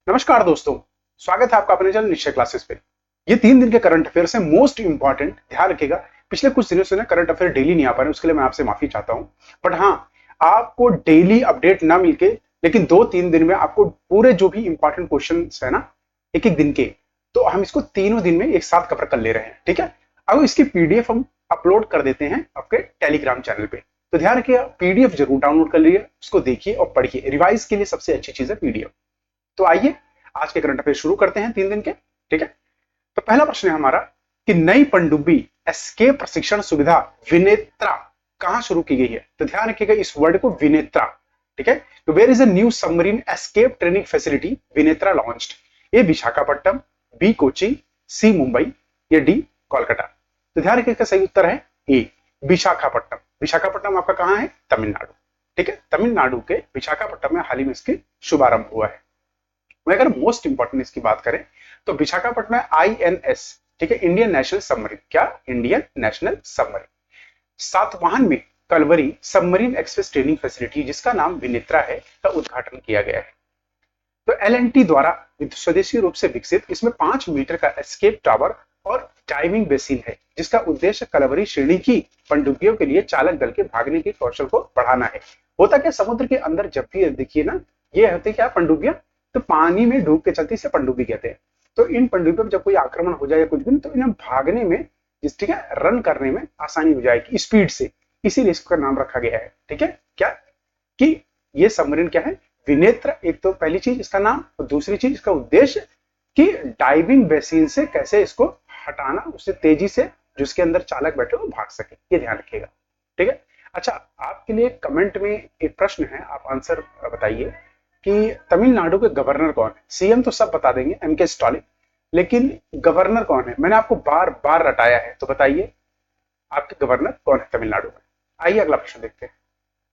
नमस्कार दोस्तों, स्वागत है आपका अपने चैनल निश्चय क्लासेस पे। ये 3 दिन के करंट अफेयर्स हैं, मोस्ट इंपॉर्टेंट। ध्यान रखिएगा, पिछले कुछ दिनों से ना करंट अफेयर डेली नहीं आ पा रहे, उसके लिए मैं आपसे माफी चाहता हूं। बट हाँ, आपको डेली अपडेट ना मिलके, लेकिन 2-3 दिन में आपको पूरे जो भी इंपॉर्टेंट क्वेश्चन है ना, एक एक दिन के, तो हम इसको तीनों दिन में एक साथ कवर कर ले रहे हैं। ठीक है, अब इसकी पीडीएफ हम अपलोड कर देते हैं आपके टेलीग्राम चैनल पे। तो ध्यान रखिएगा, पीडीएफ जरूर डाउनलोड कर लीजिए, उसको देखिए और पढ़िए। रिवाइज के लिए सबसे अच्छी चीज है पीडीएफ। तो आइए आज के करंट अफेयर शुरू करते हैं 3 दिन के। ठीक है, तो पहला प्रश्न है हमारा कि नई पनडुब्बी एस्केप प्रशिक्षण सुविधा विनेत्रा कहां शुरू की गई है। तो ध्यान रखिएगा इस वर्ड को, विनेत्रा। ठीक है, तो where is a new submarine escape training facility Vinetra launched. A Visakhapatnam, B Kochi, C Mumbai या डी कोलकाता। तो ध्यान रखिएगा सही उत्तर है ए विशाखापट्टनम। विशाखापट्टनम आपका कहां है? तमिलनाडु। ठीक है, तमिलनाडु के विशाखापट्टनम में हाल ही में इसकी शुभारंभ हुआ है। अगर मोस्ट इंपॉर्टेंट इसकी बात करें तो विशाखापट्टनम आईएनएस, ठीक है, इंडियन नेशनल सबमरीन। क्या? Indian National submarine. सातवाहन में Kalvari submarine express training facility, जिसका नाम विनेत्रा है, का उद्घाटन किया गया है। तो एलएनटी द्वारा स्वदेशी रूप से विकसित इसमें 5 मीटर का एस्केप टावर और डाइविंग बेसिन है, जिसका उद्देश्य कलवरी श्रेणी की पनडुब्बियों के लिए चालक दल के भागने के कौशल को बढ़ाना है। होता क्या, समुद्र के अंदर जब भी देखिए ना, ये होती क्या पनडुब्बियां, तो पानी में डूब के चलती से पनडुब्बी कहते हैं। तो इन पनडुब्बियों में जब कोई आक्रमण हो जाए या कुछ भी, तो इन्हें भागने में, जिस ठीक है, रन करने में आसानी हो जाएगी स्पीड से, इसीलिए इसका नाम रखा गया है। ठीक है, क्या कि ये सबमरीन क्या है? विनेत्र। एक तो पहली चीज इसका नाम, और दूसरी चीज इसका उद्देश्य कि डाइविंग बेसिन से कैसे इसको हटाना, उससे तेजी से जो उसके अंदर चालक बैठे वो भाग सके, ये ध्यान रखिएगा। ठीक है, अच्छा, आपके लिए कमेंट में एक प्रश्न है, आप आंसर बताइए कि तमिलनाडु के गवर्नर कौन है। सीएम तो सब बता देंगे, एमके स्टालिन, लेकिन गवर्नर कौन है? मैंने आपको बार बार रटाया है, तो बताइए आपके गवर्नर कौन है तमिलनाडु में। आइए अगला प्रश्न देखते हैं।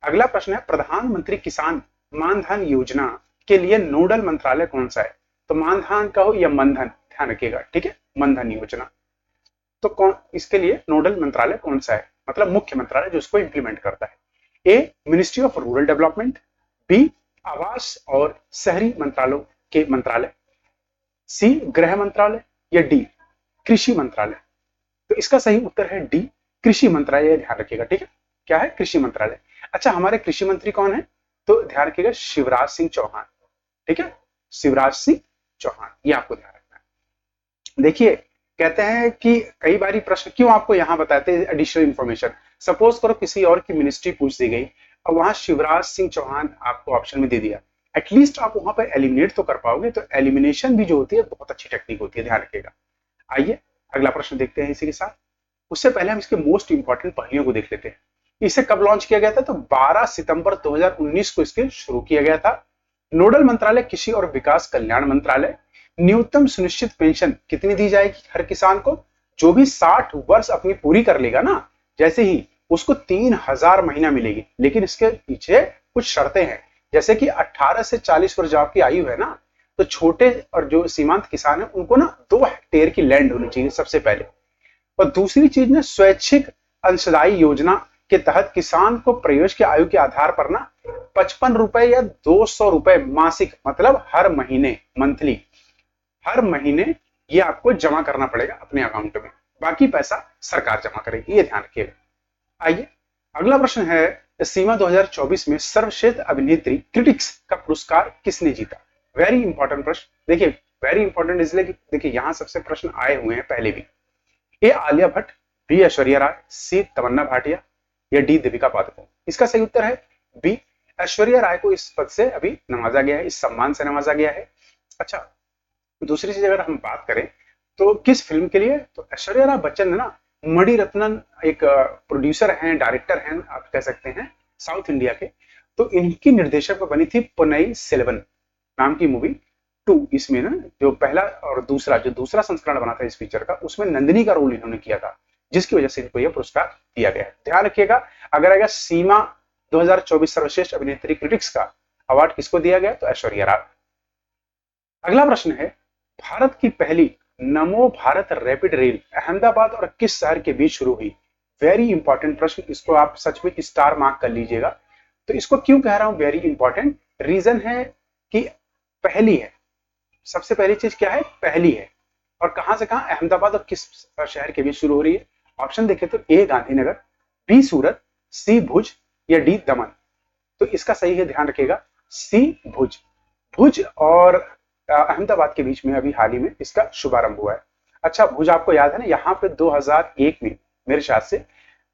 अगला प्रश्न है प्रधानमंत्री किसान मानधन योजना के लिए नोडल मंत्रालय कौन सा है। तो मानधन का हो या मनधन, ध्यान रखिएगा। ठीक है, मनधन योजना, तो कौन इसके लिए नोडल मंत्रालय कौन सा है, मतलब मुख्य मंत्रालय जो इसको इंप्लीमेंट करता है। A ministry of rural development, B आवास और शहरी मंत्रालयों के मंत्रालय, सी गृह मंत्रालय या डी कृषि मंत्रालय। तो इसका सही उत्तर है डी कृषि मंत्रालय, ध्यान रखिएगा। ठीक है, क्या है? कृषि मंत्रालय। अच्छा, हमारे कृषि मंत्री कौन है? तो ध्यान रखिएगा शिवराज सिंह चौहान। ठीक है, शिवराज सिंह चौहान, ये आपको ध्यान रखना है। देखिए, कहते हैं कि कई बार प्रश्न क्यों आपको यहां बताते हैं एडिशनल इंफॉर्मेशन। सपोज करो किसी और की मिनिस्ट्री पूछ दी गई और वहां शिवराज सिंह चौहान आपको ऑप्शन में दे दिया, एटलीस्ट आप वहां पर एलिमिनेट तो कर पाओगे। तो एलिमिनेशन भी जो होती है बहुत अच्छी टेक्निक होती है, ध्यान रखिएगा। आइए अगला प्रश्न देखते हैं इसी के साथ। उससे पहले हम इसके मोस्ट इंपॉर्टेंट पहलुओं को देख लेते हैं। इसे कब लॉन्च किया गया था? तो 12 सितंबर 2019 को इसके शुरू किया गया था। नोडल मंत्रालय कृषि और विकास कल्याण मंत्रालय। न्यूनतम सुनिश्चित पेंशन कितनी दी जाएगी हर किसान को? जो भी 60 वर्ष अपनी पूरी कर लेगा ना, जैसे ही उसको 3000 महीना मिलेगी। लेकिन इसके पीछे कुछ शर्तें हैं, जैसे कि 18 से 40 वर्ष जो आपकी आयु है ना, तो छोटे और जो सीमांत किसान है उनको ना 2 हेक्टेयर की लैंड होनी चाहिए सबसे पहले। और दूसरी चीज ना, स्वैच्छिक अंशदायी योजना के तहत किसान को प्रयोज की आयु के आधार पर ना 55 रुपए या 200 रुपए मासिक, मतलब हर महीने, मंथली, हर महीने ये आपको जमा करना पड़ेगा अपने अकाउंट में। बाकी पैसा सरकार जमा करेगी, ये ध्यान रखिएगा। आइए अगला प्रश्न है, सीमा 2024 में सर्वश्रेष्ठ अभिनेत्री क्रिटिक्स का पुरस्कार किसने जीता? वेरी इंपॉर्टेंट प्रश्न। देखिए, वेरी इंपॉर्टेंट इसलिए कि देखिए यहां सबसे प्रश्न आए हुए हैं पहले भी। ए आलिया भट्ट, बी ऐश्वर्या राय, सी तमन्ना भाटिया या डी दीपिका पादुकोण। इसका सही उत्तर है बी ऐश्वर्या राय को इस पद से अभी नवाजा गया है, इस सम्मान से नवाजा गया है। अच्छा, दूसरी चीज अगर हम बात करें तो किस फिल्म के लिए, तो ऐश्वर्या राय बच्चन है ना, मणिरत्नम एक प्रोड्यूसर हैं, डायरेक्टर हैं, आप कह सकते हैं, साउथ इंडिया के। तो इनकी निर्देशक पर बनी थी पुनई सेल्वन नाम की मूवी 2। इसमें ना जो पहला और दूसरा, जो दूसरा संस्करण बना था इस पिक्चर का, उसमें नंदिनी का रोल इन्होंने किया था, जिसकी वजह से इनको यह पुरस्कार दिया गया है। ध्यान रखिएगा, अगर आएगा सीमा 2024 सर्वश्रेष्ठ अभिनेत्री क्रिटिक्स का अवार्ड किसको दिया गया, तो ऐश्वर्या राय। अगला प्रश्न है, भारत की पहली नमो भारत रैपिड रेल अहमदाबाद और किस शहर के बीच शुरू हुई? वेरी इंपॉर्टेंट प्रश्न, इसको आप सच में स्टार मार्क कर लीजिएगा। तो इसको क्यों कह रहा हूं वेरी इंपॉर्टेंट? रीजन है कि पहली है, सबसे पहली चीज क्या है, पहली है, और कहां से कहां, अहमदाबाद और किस शहर के बीच शुरू हो रही है। ऑप्शन देखें तो ए गांधीनगर, बी सूरत, सी भुज या डी दमन। तो इसका सही है, ध्यान रखिएगा, सी भुज। भुज और अहमदाबाद के बीच में अभी हाल ही में इसका शुभारंभ हुआ है। अच्छा, भुज आपको याद है ना, यहाँ पे 2001 में मेरे ख्याल से,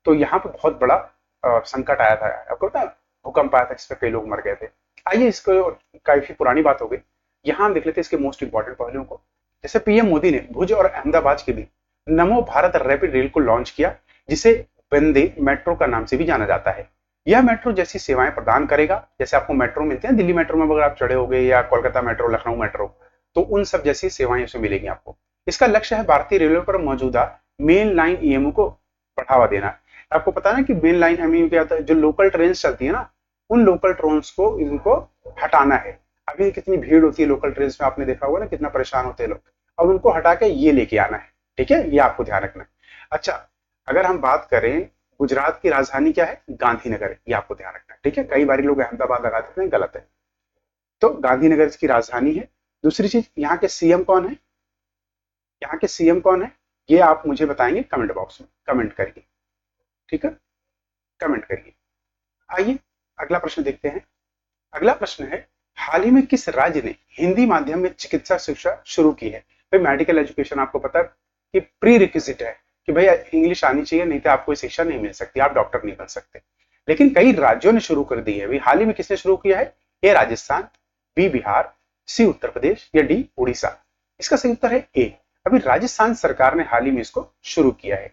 तो यहाँ पे बहुत बड़ा संकट आया था, आपको पता है, भूकंप आया था, जिसमें कई लोग मर गए थे। आइए, इसको काफी पुरानी बात हो गई, यहाँ हम देख लेते हैं इसके मोस्ट इंपॉर्टेंट पहलुओं को। जैसे पीएम मोदी ने भुज और अहमदाबाद के बीच नमो भारत रैपिड रेल को लॉन्च किया, जिसे वंदे मेट्रो का नाम से भी जाना जाता है। यह मेट्रो जैसी सेवाएं प्रदान करेगा, जैसे आपको मेट्रो मिलते हैं दिल्ली मेट्रो में अगर आप चढ़े होगे, या कोलकाता मेट्रो, लखनऊ मेट्रो, तो उन सब जैसी सेवाएं इसमें मिलेंगी आपको। इसका लक्ष्य है भारतीय रेलवे पर मौजूदा मेन लाइन ईएमयू को बढ़ावा देना। आपको पता है ना कि मेन लाइन ईएमयू क्या होता है, जो लोकल ट्रेन चलती है ना, उन लोकल ट्रेन को इनको हटाना है। अभी कितनी भीड़ होती है लोकल ट्रेन में, आपने देखा होगा ना, कितना परेशान होते हैं लोग, अब उनको हटा के ये लेके आना है। ठीक है, ये आपको ध्यान रखना है। अच्छा, अगर हम बात करें, गुजरात की राजधानी क्या है, गांधीनगर, ये आपको ध्यान रखना है। ठीक है, कई बार लोग अहमदाबाद लगा देते हैं, गलत है। तो गांधीनगर इसकी राजधानी है। दूसरी चीज, यहाँ के सीएम कौन है, यहाँ के सीएम कौन है, ये आप मुझे बताएंगे कमेंट बॉक्स में, कमेंट करिए। ठीक है, कमेंट करिए। आइए अगला प्रश्न देखते हैं। अगला प्रश्न है, हाल ही में किस राज्य ने हिंदी माध्यम में चिकित्सा शिक्षा शुरू की है। भाई, मेडिकल एजुकेशन आपको पता है कि प्री रिक्विजिट है, कि भाई इंग्लिश आनी चाहिए, नहीं तो आपको शिक्षा नहीं मिल सकती, आप डॉक्टर नहीं बन सकते। लेकिन कई राज्यों ने शुरू कर दी है। भाई, हाल ही में किसने शुरू किया है, ए राजस्थान, बी बिहार, सी उत्तर प्रदेश या डी उड़ीसा। इसका सही उत्तर है ए। अभी राजस्थान सरकार ने हाल ही में इसको शुरू किया है।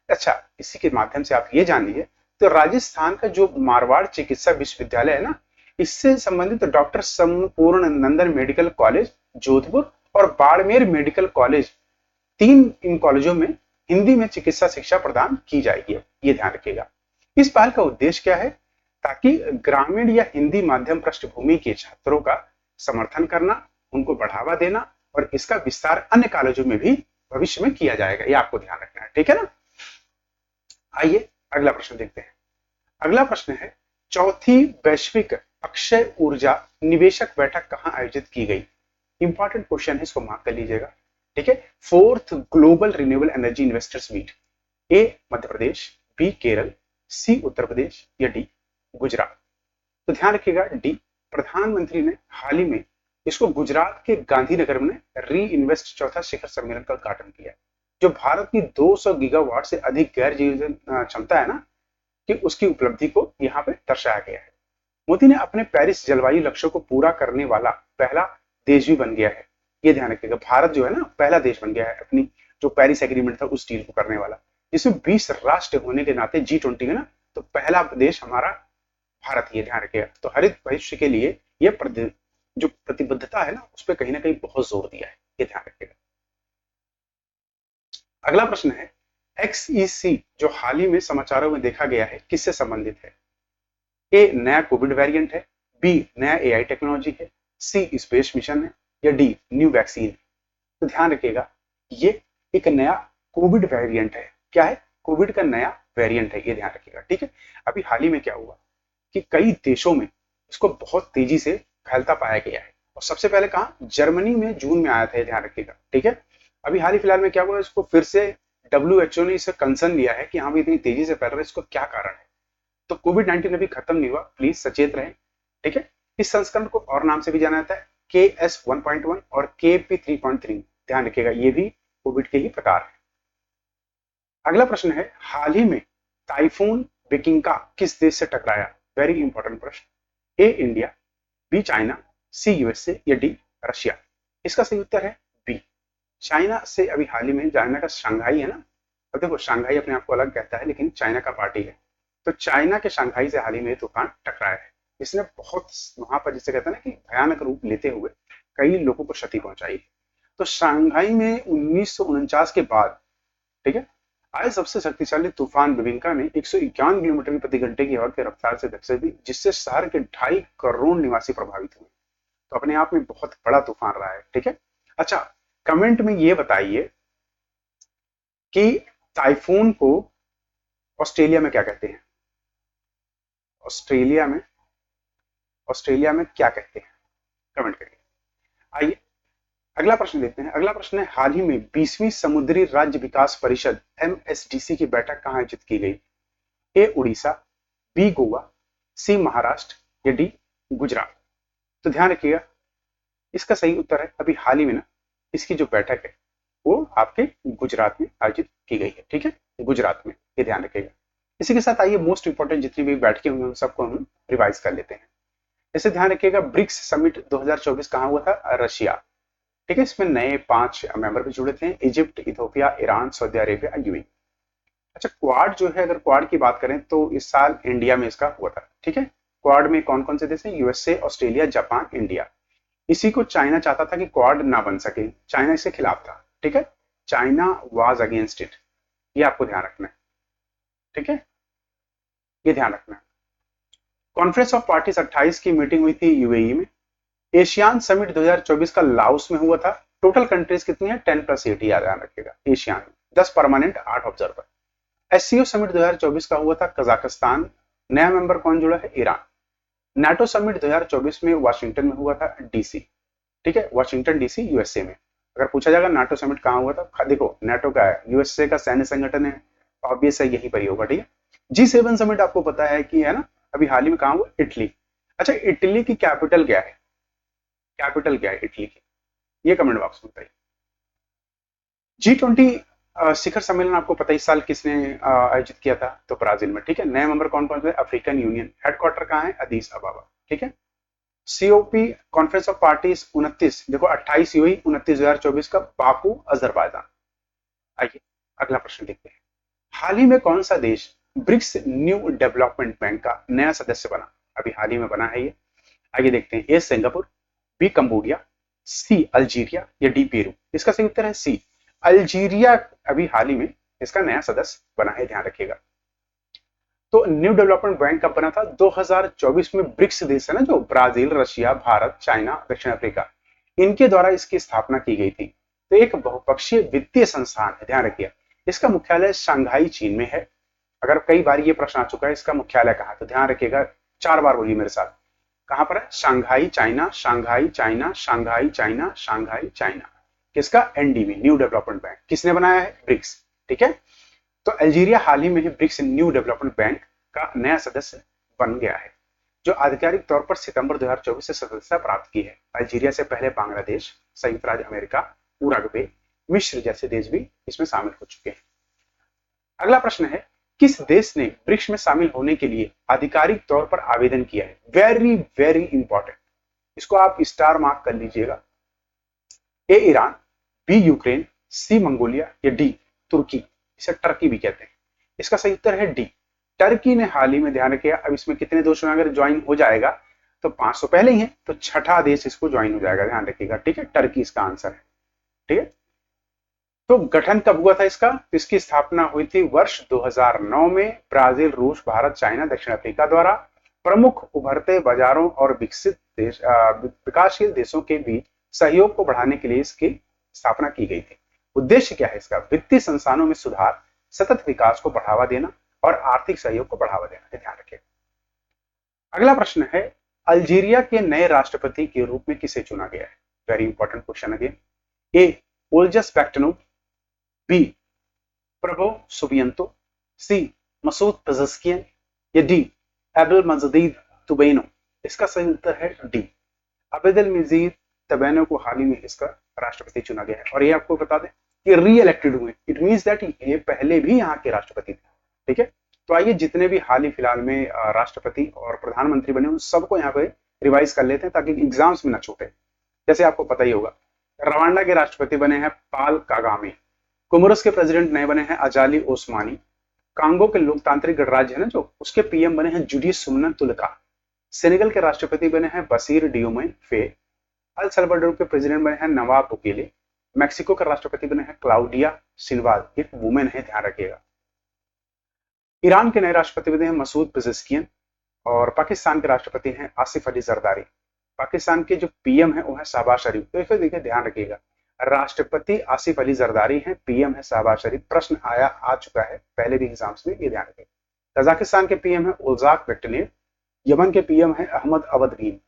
अच्छा, इसी के माध्यम से आप ये जान लीजिए, तो राजस्थान का जो मारवाड़ चिकित्सा विश्वविद्यालय है ना, इससे संबंधित डॉक्टर संपूर्ण नंदन मेडिकल कॉलेज जोधपुर और बाड़मेर मेडिकल कॉलेज, तीन इन कॉलेजों में हिंदी में चिकित्सा शिक्षा प्रदान की जाएगी। ये ध्यान रखिएगा। इस पहल का उद्देश्य क्या है, ताकि ग्रामीण या हिंदी माध्यम पृष्ठभूमि के छात्रों का समर्थन करना, उनको बढ़ावा देना, और इसका विस्तार अन्य कॉलेजों में भी भविष्य में किया जाएगा। ये आपको ध्यान रखना है। ठीक है ना। आइए अगला प्रश्न देखते हैं। अगला प्रश्न है, चौथी वैश्विक अक्षय ऊर्जा निवेशक बैठक कहां आयोजित की गई। इंपॉर्टेंट क्वेश्चन है, इसको मार्क कर लीजिएगा। ठीक है, fourth global renewable energy investors meet, A Madhya Pradesh, B Kerala, C Uttar Pradesh या डी गुजरात। तो ध्यान रखिएगा डी। प्रधानमंत्री ने हाल ही में इसको गुजरात के गांधीनगर में री इन्वेस्ट चौथा शिखर सम्मेलन का उद्घाटन किया। जो भारत की 200 गीगावाट से अधिक गैर जीवन क्षमता है ना, कि उसकी उपलब्धि को यहाँ पे दर्शाया गया है। मोदी ने अपने पेरिस जलवायु लक्ष्यों को पूरा करने वाला पहला देश भी बन गया है। ये ध्यान रखिएगा, भारत जो है ना, पहला देश बन गया है अपनी जो पेरिस एग्रीमेंट था उस डील को करने वाला। इसमें 20 राष्ट्र होने के नाते G20 है ना, तो पहला देश हमारा भारत, ये ध्यान रखिएगा। तो हरित भविष्य के लिए ये जो प्रतिबद्धता है ना, उस पर कहीं ना कहीं बहुत जोर दिया है। ये ध्यान रखिएगा। अगला प्रश्न है, XEC जो हाल ही में समाचारों में देखा गया है, किससे संबंधित है। ए नया कोविड वेरिएंट है, बी नया एआई टेक्नोलॉजी है, सी स्पेस मिशन है या डी न्यू वैक्सीन। तो ध्यान रखिएगा, ये एक नया कोविड वेरिएंट है। क्या है, कोविड का नया वेरिएंट है, ये ध्यान रखिएगा। ठीक है, अभी हाल ही में क्या हुआ कि कई देशों में इसको बहुत तेजी से फैलता पाया गया है, और सबसे पहले कहा, जर्मनी में जून में आया था, ये ध्यान रखिएगा। ठीक है, अभी हाल ही फिलहाल में क्या हुआ, इसको फिर से WHO ने इसे कंसर्न लिया है कि हाँ, इतनी तेजी से फैल रहा है, इसको क्या कारण है। तो कोविड 19 अभी खत्म नहीं हुआ, प्लीज सचेत रहें। ठीक है, इस संस्करण को और नाम से भी जाना जाता है, KS1.1 और KP3.3। ध्यान रखिएगा, ये भी कोविड के ही प्रकार है। अगला प्रश्न है, हाल ही में टाइफून बेकिंका किस देश से टकराया। वेरी इंपॉर्टेंट प्रश्न। A India, B China, C USA या डी रशिया। इसका सही उत्तर है बी, चाइना से। अभी हाल ही में चाइना का शंघाई है ना, अब देखो शंघाई अपने आप को अलग कहता है, लेकिन चाइना का पार्टी है। तो चाइना के शंघाई से हाल ही में तूफान टकराया है। इसने बहुत वहां पर, जिसे कहते हैं ना कि भयानक रूप लेते हुए कई लोगों को क्षति पहुंचाई। तो शंघाई में 1949 के बाद, ठीक है, आए सबसे शक्तिशाली तूफान बिबिंका ने 151 किलोमीटर प्रति घंटे की हवा की रफ्तार से दस्तक दी, जिससे शहर के 2.5 करोड़ निवासी प्रभावित हुए। तो अपने आप में बहुत बड़ा तूफान रहा है। ठीक है, अच्छा, कमेंट में ये बताइए कि टाइफून को ऑस्ट्रेलिया में क्या कहते हैं। ऑस्ट्रेलिया में, ऑस्ट्रेलिया में क्या कहते हैं, कमेंट करिए। आइए अगला प्रश्न देखते हैं। अगला प्रश्न है, हाल ही में 20वीं समुद्री राज्य विकास परिषद MSDC की बैठक कहाँ आयोजित की गई? ए उड़ीसा, बी गोवा, सी महाराष्ट्र या डी गुजरात। तो ध्यान रखिएगा, इसका सही उत्तर है अभी हाल ही में ना इसकी जो बैठक है वो आपके गुजरात में आयोजित की गई है। ठीक है, गुजरात में, ये ध्यान रखिएगा। इसी के साथ आइए मोस्ट इंपोर्टेंट जितनी भी बैठकें हुई उन सबको हम रिवाइज कर लेते हैं। इसे ध्यान रखिएगा, ब्रिक्स समिट 2024 कहाँ हुआ था? रशिया। ठीक है, इसमें नए 5 मेंबर भी जुड़े थे, Egypt, Ethiopia, Iran, Saudi Arabia, UAE. अच्छा, क्वाड जो है, अगर क्वाड की बात करें तो इस साल इंडिया में इसका हुआ था। ठीक है, क्वाड में कौन कौन से देश हैं? USA, Australia, Japan, India. इसी को चाइना चाहता था कि क्वाड ना बन सके, चाइना इसके खिलाफ था। ठीक है, चाइना वाज अगेंस्ट इट, ये आपको ध्यान रखना है। ठीक है, ये ध्यान रखना है। कॉन्फ्रेंस ऑफ पार्टीज 28 की मीटिंग हुई थी यूएई में। एशियान समिट 2024 का लाओस में हुआ था। टोटल कंट्रीज कितनी है? 10+8, याद रखिएगा। ASEAN 10 permanent, 8 observer. SCO summit 2024 का हुआ था कजाकिस्तान। नया मेंबर कौन जुड़ा है? ईरान। नाटो समिट 2024 में वाशिंगटन में हुआ था, डीसी। ठीक है, वाशिंगटन डीसी, यूएसए में। अगर पूछा जाएगा नाटो समिट कहाँ हुआ था, देखो नाटो का है, यूएसए का सैन्य संगठन है, ऑब्वियस है यही पर ही होगा। ठीक है, G7 समिट आपको पता है कि है ना, अभी हाल ही में कहाँ हुआ? इटली। अच्छा, इटली की कैपिटल क्या है? कैपिटल क्या है इटली की? ये कमेंट बॉक्स में बताइए। G20 शिखर सम्मेलन आपको पता है इस साल किसने आयोजित किया था? तो ब्राजील में। ठीक है, नए मेंबर कौन कौन से? African union. हेडक्वार्टर कहाँ है? अदीस अबाबा। ठीक है, सीओपी कॉन्फ्रेंस ऑफ पार्टीज 29, देखो 28 हुई, 29 2024 का, बाकू, अजरबैजान। आइए अगला प्रश्न देखते हैं। हाल ही में कौन सा देश ब्रिक्स न्यू डेवलपमेंट बैंक का नया सदस्य बना? अभी हाल ही में बना है ये। आगे देखते हैं, ए सिंगापुर, बी कंबोडिया, सी अल्जीरिया या डी पेरू। इसका सही उत्तर है सी अल्जीरिया, अभी हाल ही में इसका नया सदस्य बना है, ध्यान रखिएगा। तो न्यू डेवलपमेंट बैंक कब बना था? 2024 में। ब्रिक्स देश है ना जो, ब्राजील, रशिया, भारत, चाइना, दक्षिण अफ्रीका, इनके द्वारा इसकी स्थापना की गई थी। तो एक बहुपक्षीय वित्तीय संस्थान है, ध्यान रखिए। इसका मुख्यालय शंघाई, चीन में है। अगर कई बार ये प्रश्न आ चुका है इसका मुख्यालय कहाँ, तो ध्यान रखिएगा, 4 बार बोलिए मेरे साथ। कहां पर है? Shanghai, China, Shanghai, China, Shanghai, China, Shanghai, China. किसका? NDB, new development bank. किसने बनाया है? ब्रिक्स। ठीक है, तो अल्जीरिया हाल ही में ही ब्रिक्स न्यू डेवलपमेंट बैंक का नया सदस्य बन गया है, जो आधिकारिक तौर पर सितंबर 2024 से सदस्यता प्राप्त की है। अल्जीरिया से पहले बांग्लादेश, संयुक्त राज्य अमेरिका, उरुग्वे, मिस्र जैसे देश भी इसमें शामिल हो चुके हैं। अगला प्रश्न है, किस देश ने ब्रिक्स में शामिल होने के लिए आधिकारिक तौर पर आवेदन किया है? वेरी वेरी इंपॉर्टेंट, इसको आप स्टार मार्क कर लीजिएगा। ए ईरान, बी यूक्रेन, सी मंगोलिया या डी तुर्की। इसे टर्की भी कहते हैं। इसका सही उत्तर है डी टर्की ने हाल ही में, ध्यान रखिएगा। अब इसमें कितने देशों में अगर ज्वाइन हो जाएगा तो 500 पहले ही है, तो छठा देश इसको ज्वाइन हो जाएगा, ध्यान रखिएगा। ठीक है, टर्की इसका आंसर है। ठीक है, तो गठन कब हुआ था इसका? इसकी स्थापना हुई थी वर्ष 2009 में, ब्राजील, रूस, भारत, चाइना, दक्षिण अफ्रीका द्वारा। प्रमुख उभरते बाजारों और विकसित देश, विकासशील देशों के बीच सहयोग को बढ़ाने के लिए इसकी स्थापना की गई थी। उद्देश्य क्या है इसका? वित्तीय संस्थानों में सुधार, सतत विकास को बढ़ावा देना और आर्थिक सहयोग को बढ़ावा देना, ध्यान रखें। अगला प्रश्न है, अल्जीरिया के नए राष्ट्रपति के रूप में किसे चुना गया है? Very important question again. A Oljas Bektenov, B Prabowo Subianto, सी मसूद पजस्कियन या डी अब्दुल मजीद तुबैनो। इसका सही उत्तर है डी अब्दुल मजीद तबैनो को हाल ही में इसका राष्ट्रपति चुना गया है। और ये आपको बता दें कि री इलेक्टेड हुए, इट मींस दैट ये पहले भी यहाँ के राष्ट्रपति थे। ठीक है, तो आइए जितने भी हाल ही फिलहाल में राष्ट्रपति और प्रधानमंत्री बने उन सबको यहाँ पे रिवाइज कर लेते हैं ताकि एग्जाम्स में ना छूटे। जैसे आपको पता ही होगा, रवांडा के राष्ट्रपति बने हैं पाल कागामे, कोमोरोस के प्रेसिडेंट नए बने हैं अजाली ओस्मानी, कांगो के लोकतांत्रिक गणराज्य है ना जो, उसके पीएम बने हैं जुडियस सुमन तुलका, सेनेगल के राष्ट्रपति बने हैं बसीर डियोमे फे, अल सल्वाडोर के प्रेसिडेंट बने हैं नवाब बुकेले, मैक्सिको का राष्ट्रपति बने हैं क्लाउडिया सिल्वा, एक वुमेन है, ध्यान रखिएगा। ईरान के नए राष्ट्रपति बने हैं मसूद पेजेस्कियन और पाकिस्तान के राष्ट्रपति हैं आसिफ अली जरदारी। पाकिस्तान के जो पीएम है वो है शहबाज शरीफ। तो फिर देखिए, ध्यान रखिएगा, राष्ट्रपति आसिफ अली जरदारी हैं, पीएम है शहबाज शरीफ। प्रश्न आ चुका है पहले भी एग्जाम्स में, ये ध्यान रखिएगा। कजाकिस्तान के पीएम है उल्जाक बेक्टनेव, यमन के पीएम है अहमद अवद गीन,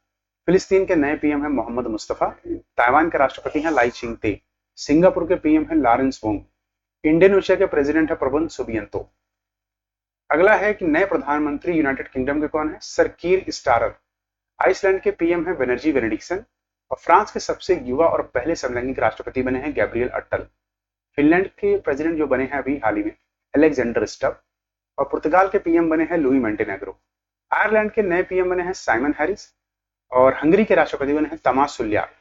फिलिस्तीन के नए पीएम हैं मोहम्मद मुस्तफा। ताइवान के राष्ट्रपति हैं लाई चिंगते। सिंगापुर के पीएम हैं लॉरेंस वोंग। इंडोनेशिया के प्रेसिडेंट है प्रबोध सुबियांतो। अगला है कि नए प्रधानमंत्री यूनाइटेड किंगडम के कौन है, सर कीर स्टारर। आइसलैंड के पीएम है बेनर्जी बेनेडिक्सन। और फ्रांस के सबसे युवा और पहले समलैंगिक राष्ट्रपति बने हैं गैब्रियल अट्टल। फिनलैंड के प्रेसिडेंट जो बने हैं अभी हाल ही में, अलेक्जेंडर स्टब। और पुर्तगाल के पीएम बने हैं लुई मोंटेनेग्रो। आयरलैंड के नए पीएम बने हैं साइमन हैरिस। और हंगरी के राष्ट्रपति बने हैं तमास सुल्याक।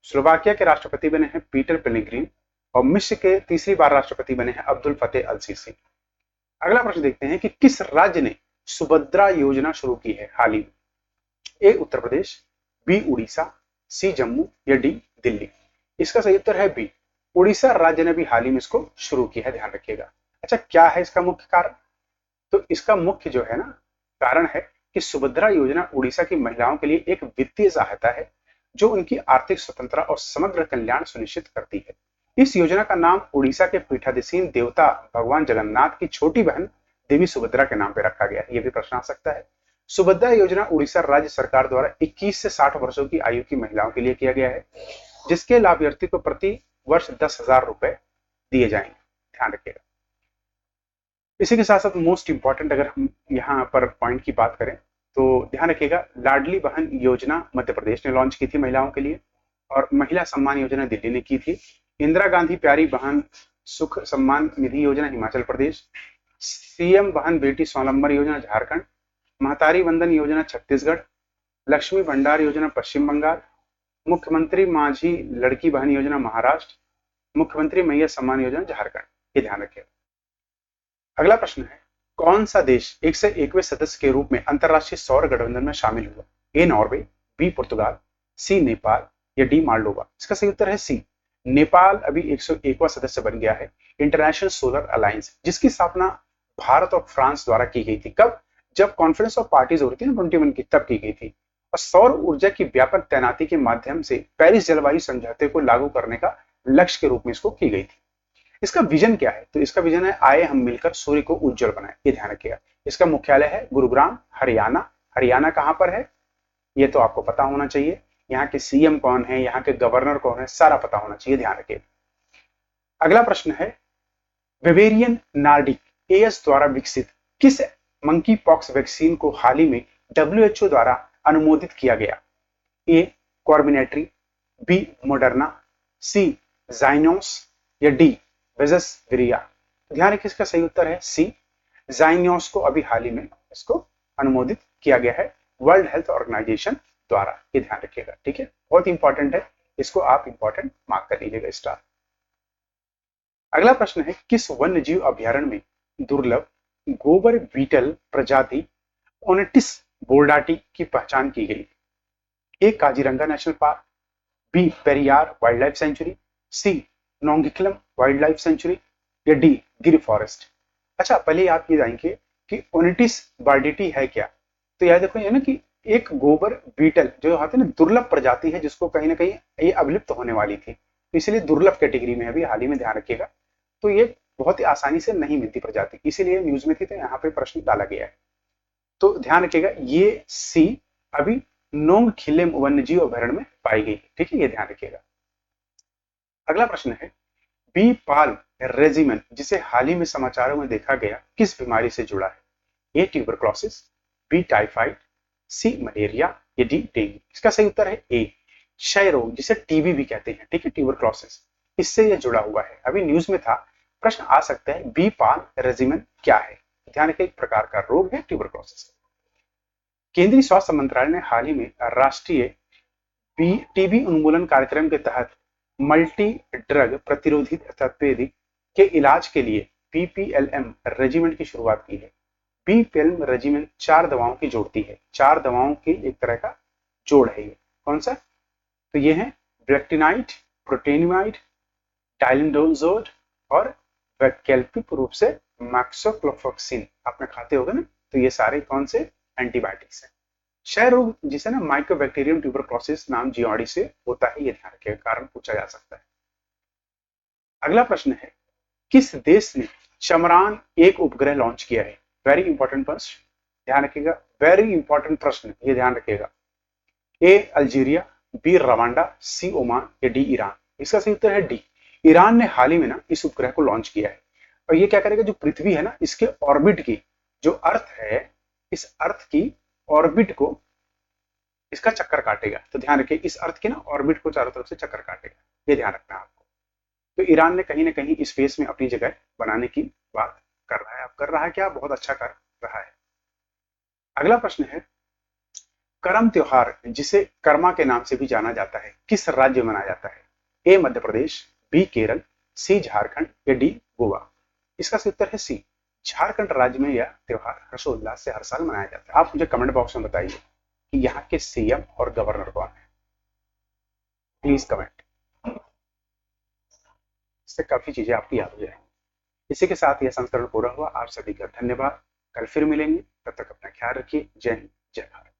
स्लोवाकिया के राष्ट्रपति बने हैं पीटर पेलेग्रीन। और मिस्र के तीसरी बार राष्ट्रपति बने हैं अब्दुल फतेह अल सीसी। अगला प्रश्न देखते हैं कि किस राज्य ने सुभद्रा योजना शुरू की है हाल ही में। ए उत्तर प्रदेश, बी उड़ीसा, सी जम्मू या डी दिल्ली। इसका सही उत्तर है बी, उड़ीसा राज्य ने भी हाल ही में इसको शुरू किया है, ध्यान रखिएगा। अच्छा, क्या है इसका मुख्य कारण? तो इसका मुख्य जो है ना कारण है कि सुभद्रा योजना उड़ीसा की महिलाओं के लिए एक वित्तीय सहायता है जो उनकी आर्थिक स्वतंत्रता और समग्र कल्याण सुनिश्चित करती है। इस योजना का नाम उड़ीसा के पीठाधीश्वर देवता भगवान जगन्नाथ की छोटी बहन देवी सुभद्रा के नाम पर रखा गया है। यह भी प्रश्न आ सकता है। सुभद्रा योजना उड़ीसा राज्य सरकार द्वारा 21 से 60 वर्षों की आयु की महिलाओं के लिए किया गया है, जिसके लाभार्थी को प्रति वर्ष 10,000 रुपए दिए जाएंगे, ध्यान रखिएगा। इसी के साथ साथ मोस्ट इंपॉर्टेंट अगर हम यहाँ पर पॉइंट की बात करें तो ध्यान रखिएगा, लाडली बहन योजना मध्य प्रदेश ने लॉन्च की थी महिलाओं के लिए। और महिला सम्मान योजना दिल्ली ने की थी। इंदिरा गांधी प्यारी बहन सुख सम्मान निधि योजना हिमाचल प्रदेश। सीएम बहन बेटी स्वावलंबन योजना झारखंड। महतारी वंदन योजना छत्तीसगढ़। लक्ष्मी भंडार योजना पश्चिम बंगाल। मुख्यमंत्री माझी लड़की बहन योजना महाराष्ट्र। मुख्यमंत्री मैया सम्मान योजना झारखंड। ये ध्यान रखिएगा। अगला प्रश्न है, कौन सा देश 101वें सदस्य के रूप में अंतरराष्ट्रीय सौर गठबंधन में शामिल हुआ? ए नॉर्वे, बी पुर्तगाल, सी नेपाल या डी मालडोवा। इसका सही उत्तर है सी, नेपाल अभी 101वां सदस्य बन गया है इंटरनेशनल सोलर अलायंस, जिसकी स्थापना भारत और फ्रांस द्वारा की गई थी। कब? जब कॉन्फ्रेंस ऑफ पार्टीज हो रही थी ना 21 की, तब की गई थी। और सौर ऊर्जा की व्यापक तैनाती के माध्यम से पेरिस जलवायु समझौते को लागू करने का लक्ष्य के रूप में इसको की गई थी। इसका विजन क्या है? तो इसका विजन है, आए हम मिलकर सूर्य को उज्जवल बनाएं। ये ध्यान रखिएगा। इसका मुख्यालय है गुरुग्राम, हरियाणा। हरियाणा कहां पर है ये तो आपको पता होना चाहिए। यहाँ के सीएम कौन है, यहाँ के गवर्नर कौन है, सारा पता होना चाहिए, ध्यान रखिएगा। अगला प्रश्न है, बेवेरियन नॉर्डिक एएस द्वारा विकसित किस मंकी पॉक्स वैक्सीन को हाल ही में डब्ल्यूएचओ द्वारा अनुमोदित किया गया? ए कॉर्बिनेट्री, बी मोडर्ना, सी जाइनोस या डी वेजसविरिया। ध्यान रखिए, इसका सही उत्तर है सी, जाइनोस को अभी हाल ही में इसको अनुमोदित किया गया है वर्ल्ड हेल्थ ऑर्गेनाइजेशन द्वारा। ये ध्यान रखिएगा, ठीक है, बहुत इंपॉर्टेंट है, इसको आप इंपॉर्टेंट मार्क कर लीजिएगा स्टार। अगला प्रश्न है, किस वन्य जीव अभ्यारण्य में दुर्लभ गोबर बीटल प्रजाति ओनेटिस बोर्डाटी की पहचान की गई? A Kaziranga national park, B Periyar wild life sanctuary, C Nongkhyllem wild life sanctuary या डी गिर फॉरेस्ट। अच्छा, पहले आप ये जानेंगे कि ओनेटिस बार्डिटी है क्या। तो याद रखो ये ना कि एक गोबर बीटल जो होती है ना दुर्लभ प्रजाति है, जिसको कहीं ना कहीं ये अवलुप्त होने वाली थी, तो इसलिए दुर्लभ कैटेगरी में अभी हाल ही में, ध्यान रखिएगा। तो ये बहुत ही आसानी से नहीं मिलती प्रजाति, इसीलिए न्यूज में थी, तो यहाँ पे प्रश्न डाला गया है। तो ध्यान रखिएगा, ये सी अभी नोंगखिलेम वन्यजीव अभयारण्य में पाई गई, ठीक है, ये ध्यान रखिएगा। अगला प्रश्न है, बी पाल रेजिमेन जिसे हाल ही में समाचारों में देखा गया किस बीमारी से जुड़ा है? ए ट्यूबरक्लोसिस, बी टाइफाइड, सी मलेरिया या डी डेंगू। इसका सही उत्तर है ए क्षय रोग, जिसे टीबी भी कहते हैं, ठीक है, ट्यूबरक्लोसिस, इससे यह जुड़ा हुआ है। अभी न्यूज में था, प्रश्न आ सकता है बी पाल रेजिमेन क्या है? ध्यान रखिए, एक प्रकार का रोग है ट्यूबरक्लोसिस। केंद्रीय स्वास्थ्य मंत्रालय ने हाल ही में राष्ट्रीय टीबी उन्मूलन कार्यक्रम के तहत मल्टी ड्रग प्रतिरोधी तपेदिक के इलाज के लिए पीपीएलएम रेजिमेंट की शुरुआत की है। पीपीएलएम रेजिमेंट 4 दवाओं की जोड़ती है, 4 दवाओं की एक तरह का जोड़ है ये। कौन सा? तो ये है ब्लेक्टिनाइड, प्रोटेनिमाइड, टाइलेंडोजोड और वैकल्पिक रूप से मैक्सोक्लोफॉक्सिन। आपने खाते होगा ना, तो ये सारे कौन से एंटीबायोटिक्स हैं। क्षय रोग जिसे ना माइकोबैक्टीरियम ट्यूबरक्लोसिस नाम जीवाणु से होता है, ये ध्यान रखिएगा, कारण पूछा जा सकता है। अगला प्रश्न है, किस देश ने चमरान 1 उपग्रह लॉन्च किया है? वेरी इंपॉर्टेंट प्रश्न, ध्यान रखिएगा, वेरी इंपॉर्टेंट प्रश्न, ये ध्यान रखिएगा। ए अल्जीरिया, बी रवांडा, सी ओमान या डी ईरान? इसका सही उत्तर है डी। ईरान ने हाल ही में ना इस उपग्रह को लॉन्च किया है और ये क्या करेगा, जो पृथ्वी है ना इसके ऑर्बिट की, जो अर्थ है इस अर्थ की ऑर्बिट को इसका चक्कर काटेगा। तो ध्यान रखिए, इस अर्थ के ना ऑर्बिट को चारों तरफ से चक्कर काटेगा, ये ध्यान रखना है आपको। तो ईरान ने कहीं ना कहीं स्पेस में अपनी जगह बनाने की बात कर रहा है। अब कर रहा है क्या, बहुत अच्छा कर रहा है। अगला प्रश्न है, करम त्योहार जिसे कर्मा के नाम से भी जाना जाता है किस राज्य में मनाया जाता है? ए मध्य प्रदेश, बी केरल, सी झारखंड या डी गोवा? इसका सही उत्तर है सी। झारखंड राज्य में यह त्योहार हर्षोल्लास से हर साल मनाया जाता है। आप मुझे कमेंट बॉक्स में बताइए कि यहाँ के सीएम और गवर्नर कौन है, प्लीज कमेंट। इससे काफी चीजें आपकी याद हो जाएंगी। इसी के साथ यह संस्करण पूरा हुआ। आप सभी का धन्यवाद। कल फिर मिलेंगे, तब तक अपना ख्याल रखिए। जय हिंद, जय भारत।